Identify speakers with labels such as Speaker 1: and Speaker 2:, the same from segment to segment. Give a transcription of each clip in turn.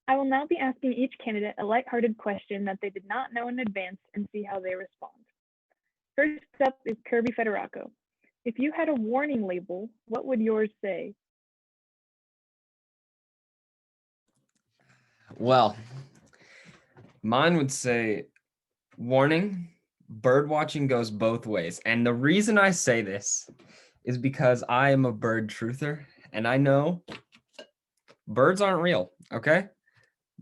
Speaker 1: I will now be asking each candidate a lighthearted question that they did not know in advance and see how they respond. First up is Kirby Federocko. If you had a warning label, what would yours say?
Speaker 2: Well, mine would say, warning, bird watching goes both ways. And the reason I say this is because I am a bird truther, and I know birds aren't real, okay?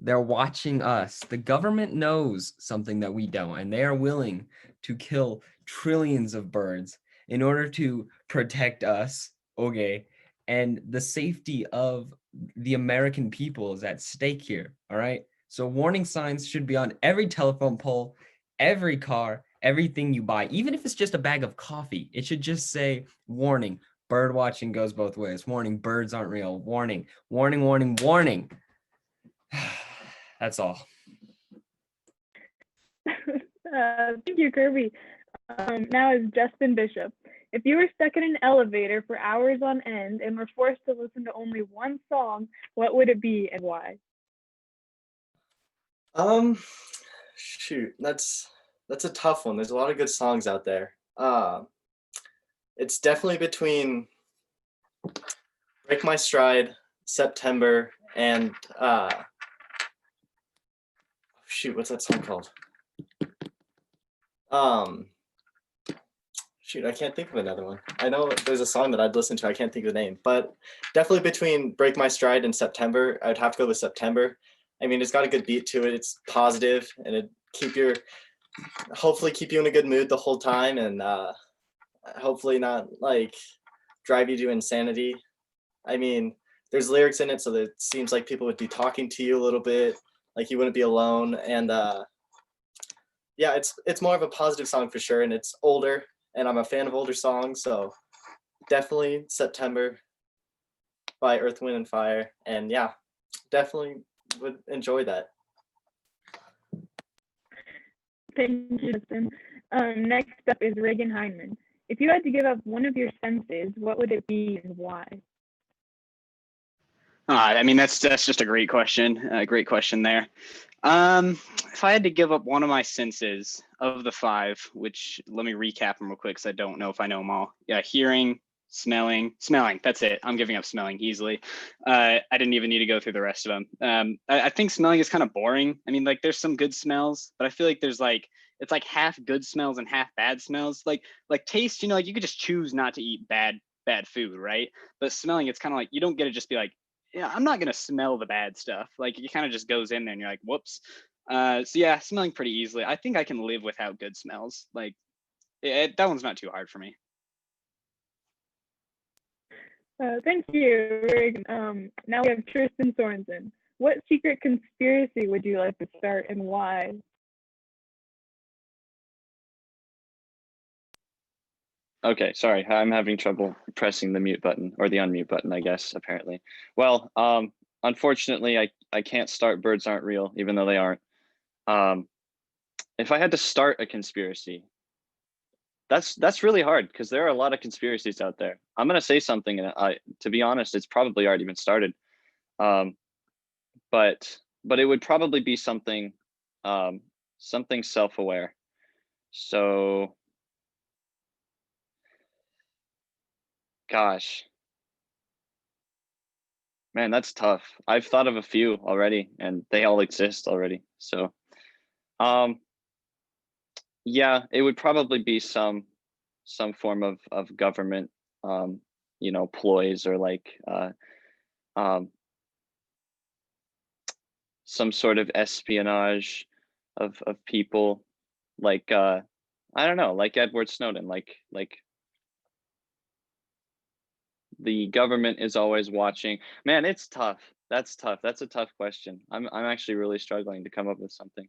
Speaker 2: They're watching us. The government knows something that we don't, and they are willing to kill trillions of birds in order to protect us, okay? And the safety of the American people is at stake here, all right? So warning signs should be on every telephone pole, every car, everything you buy, even if it's just a bag of coffee. It should just say, warning, bird watching goes both ways. Warning, birds aren't real. Warning, warning, warning, warning. That's all.
Speaker 1: Thank you, Kirby. Now is Jespyn Bishop. If you were stuck in an elevator for hours on end and were forced to listen to only one song, what would it be and why?
Speaker 3: Shoot, that's a tough one. There's a lot of good songs out there. It's definitely between Break My Stride, September, and shoot, what's that song called? Shoot, I can't think of another one. I know there's a song that I'd listen to. I can't think of the name, but definitely between Break My Stride and September, I'd have to go with September. I mean, it's got a good beat to it. It's positive, and it hopefully keep you in a good mood the whole time, and hopefully not like drive you to insanity. I mean, there's lyrics in it, so that it seems like people would be talking to you a little bit, like you wouldn't be alone. And yeah, it's more of a positive song for sure, and it's older, and I'm a fan of older songs, so definitely September by Earth, Wind, and Fire. And yeah, definitely would enjoy that.
Speaker 1: Thank you, Justin. Next up is Reagen Hindman. If you had to give up one of your senses, what would it be and why?
Speaker 4: I mean, that's just a great question. Great question there. If I had to give up one of my senses of the five, which let me recap them real quick because I don't know if I know them all. Yeah, hearing, smelling. That's it. I'm giving up smelling easily. I didn't even need to go through the rest of them. I think smelling is kind of boring. I mean, like there's some good smells, but I feel like it's like half good smells and half bad smells. Like taste, like you could just choose not to eat bad food, right? But smelling, it's kind of like you don't get to just be like, yeah, I'm not gonna smell the bad stuff. Like it kind of just goes in there and you're like, whoops. So yeah, smelling pretty easily. I think I can live without good smells. Like that one's not too hard for me.
Speaker 1: Thank you, Reagen. Now we have Tristan Sorensen. What secret conspiracy would you like to start and why?
Speaker 5: Okay, sorry, I'm having trouble pressing the mute button, or the unmute button, I guess, apparently. Well, unfortunately, I can't start Birds Aren't Real, even though they aren't. If I had to start a conspiracy, that's really hard, because there are a lot of conspiracies out there. I'm gonna say something, and to be honest, it's probably already been started. But it would probably be something self-aware. So, gosh, man, that's tough. I've thought of a few already, and they all exist already. So, yeah, it would probably be some form of government, ploys, or like some sort of espionage of people, like I don't know, like Edward Snowden, like the government is always watching. Man, it's tough. That's tough. That's a tough question. I'm actually really struggling to come up with something.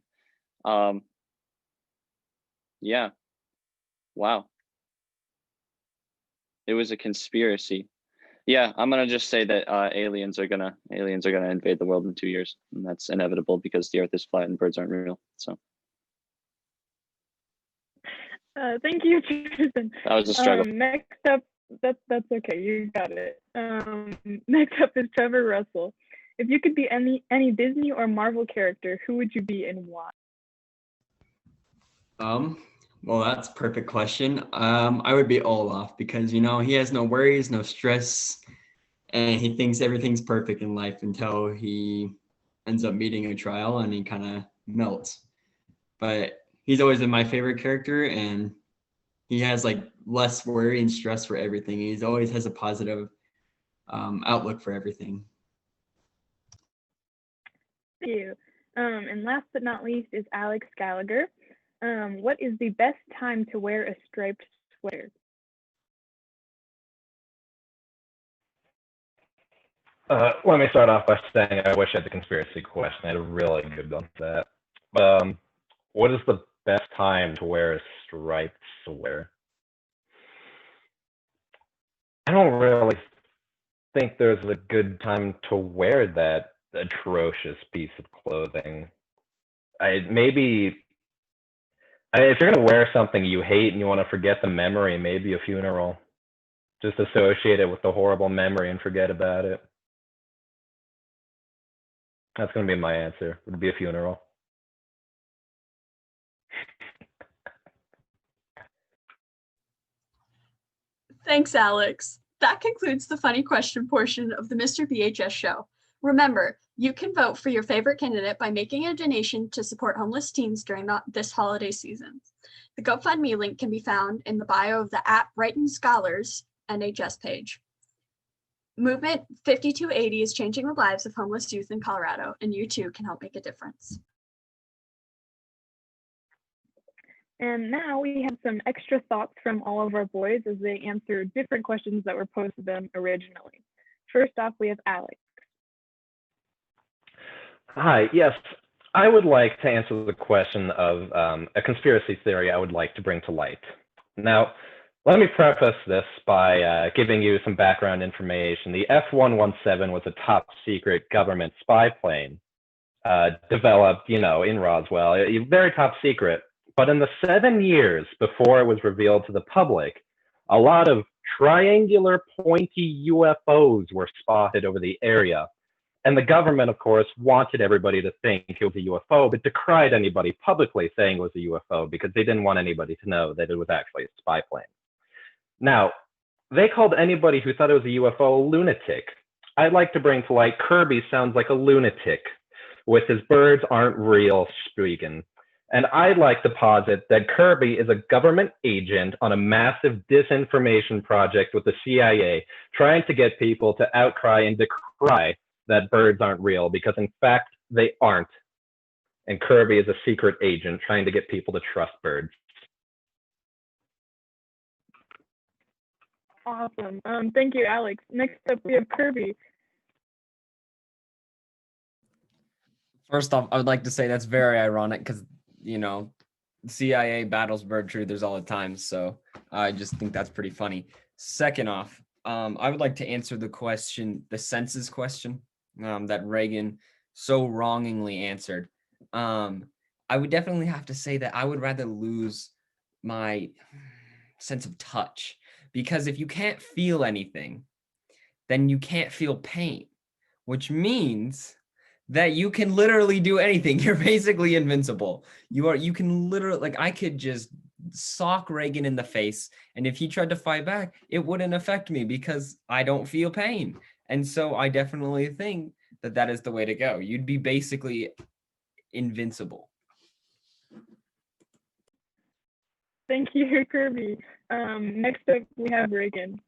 Speaker 5: Yeah. Wow. It was a conspiracy. Yeah, I'm gonna just say that aliens are gonna invade the world in 2 years, and that's inevitable because the Earth is flat and birds aren't real. So.
Speaker 1: Thank you, Tristan.
Speaker 5: That was a struggle.
Speaker 1: Next up, that's okay. You got it. Next up is Trevor Russell. If you could be any Disney or Marvel character, who would you be and why?
Speaker 6: Well, that's a perfect question. I would be Olaf because, you know, he has no worries, no stress, and he thinks everything's perfect in life until he ends up meeting a trial and he kind of melts. But he's always been my favorite character, and he has like less worry and stress for everything. He's always has a positive outlook for everything.
Speaker 1: Thank you. And last but not least is Alex Gallagher. What is the best time to wear a striped sweater?
Speaker 7: Let me start off by saying I wish I had the conspiracy question. I had a really good one for that. But what is the best time to wear a striped sweater? I don't really think there's a good time to wear that atrocious piece of clothing. If you're gonna wear something you hate and you want to forget the memory, maybe a funeral. Just associate it with the horrible memory and forget about it. That's gonna be my answer. It would be a funeral.
Speaker 8: Thanks, Alex. That concludes the funny question portion of the Mr. BHS show. Remember, you can vote for your favorite candidate by making a donation to support homeless teens during this holiday season. The GoFundMe link can be found in the bio of the Brighton Scholars NHS page. Movement 5280 is changing the lives of homeless youth in Colorado, and you too can help make a difference.
Speaker 1: And now we have some extra thoughts from all of our boys as they answer different questions that were posed to them originally. First off, we have Alex.
Speaker 7: Hi, yes, I would like to answer the question of a conspiracy theory I would like to bring to light. Now, let me preface this by giving you some background information. The F-117 was a top secret government spy plane developed, in Roswell, very top secret. But in the 7 years before it was revealed to the public, a lot of triangular pointy UFOs were spotted over the area. And the government, of course, wanted everybody to think it was a UFO, but decried anybody publicly saying it was a UFO because they didn't want anybody to know that it was actually a spy plane. Now, they called anybody who thought it was a UFO a lunatic. I'd like to bring to light Kirby sounds like a lunatic with his birds aren't real speaking. And I'd like to posit that Kirby is a government agent on a massive disinformation project with the CIA, trying to get people to outcry and decry that birds aren't real, because in fact, they aren't. And Kirby is a secret agent trying to get people to trust birds.
Speaker 1: Awesome. Thank you, Alex. Next up, we have Kirby.
Speaker 2: First off, I would like to say that's very ironic because, CIA battles bird truthers all the time. So I just think that's pretty funny. Second off, I would like to answer the question, the census question that Reagan so wrongingly answered. I would definitely have to say that I would rather lose my sense of touch, because if you can't feel anything, then you can't feel pain, which means that you can literally do anything. You're basically invincible. You can literally, I could just sock Reagan in the face, and if he tried to fight back, it wouldn't affect me because I don't feel pain. And so I definitely think that that is the way to go. You'd be basically invincible.
Speaker 1: Thank you, Kirby. Next up, we have Reagan.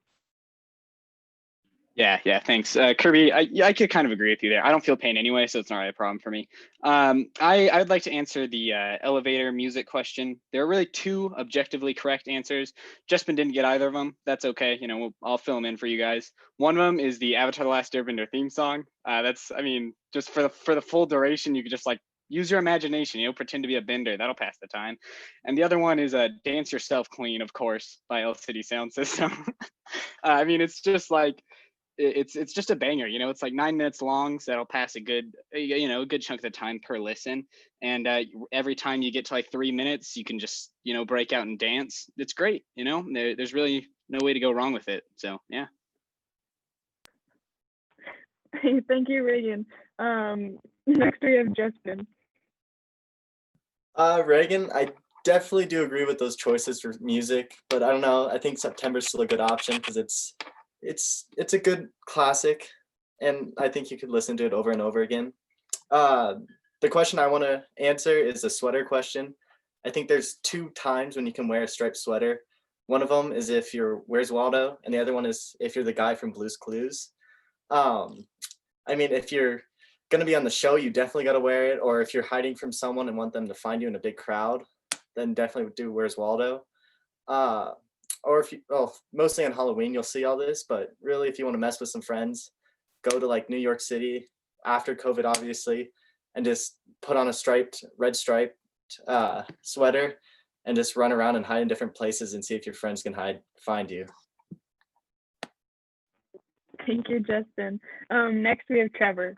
Speaker 4: Yeah, thanks. Kirby, I could kind of agree with you there. I don't feel pain anyway, so it's not really a problem for me. I'd like to answer the elevator music question. There are really two objectively correct answers. Jespyn didn't get either of them. That's okay. I'll fill them in for you guys. One of them is the Avatar: The Last Airbender theme song. Just for the full duration, you could just use your imagination, pretend to be a bender. That'll pass the time. And the other one is Dance Yourself Clean, of course, by El City Sound System. It's just it's just a banger. It's 9 minutes long, so that'll pass a good chunk of the time per listen. And every time you get to 3 minutes, you can just break out and dance. It's great. There's really no way to go wrong with it. So yeah.
Speaker 1: Thank you, Reagan. Next we have Jespyn.
Speaker 3: Reagan, I definitely do agree with those choices for music, but I don't know. I think September's still a good option because it's a good classic, and I think you could listen to it over and over again. The question I want to answer is a sweater question. I think there's 2 times when you can wear a striped sweater. One of them is if you're Where's Waldo, and the other one is if you're the guy from Blue's Clues. I mean, if you're gonna be on the show, you definitely gotta wear it. Or if you're hiding from someone and want them to find you in a big crowd, then definitely do Where's Waldo. Or if you, mostly on Halloween, you'll see all this, but really if you want to mess with some friends, go to like New York City after COVID, obviously, and just put on a red striped sweater and just run around and hide in different places and see if your friends can find you.
Speaker 1: Thank you, Jespyn. Next we have Trevor.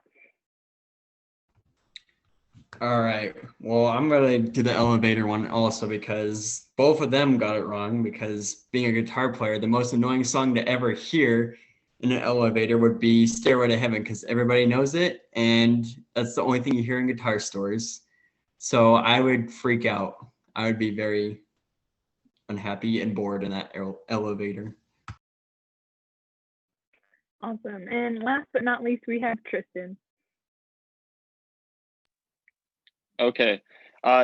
Speaker 6: All right. Well, I'm going to do the elevator one also because both of them got it wrong because being a guitar player, the most annoying song to ever hear in an elevator would be Stairway to Heaven because everybody knows it and that's the only thing you hear in guitar stores. So I would freak out. I would be very unhappy and bored in that elevator.
Speaker 1: Awesome. And last but not least, we have Tristan.
Speaker 5: Okay,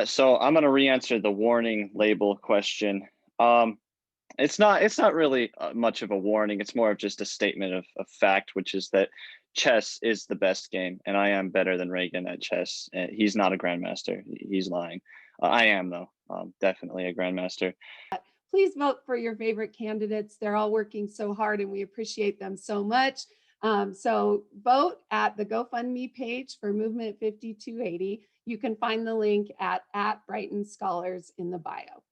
Speaker 5: so I'm gonna re-answer the warning label question. It's not really much of a warning. It's more of just a statement of fact, which is that chess is the best game, and I am better than Reagan at chess. He's not a grandmaster. He's lying. I am though, definitely a grandmaster.
Speaker 9: Please vote for your favorite candidates. They're all working so hard, and we appreciate them so much. So vote at the GoFundMe page for Movement 5280. You can find the link at Brighton Scholars in the bio.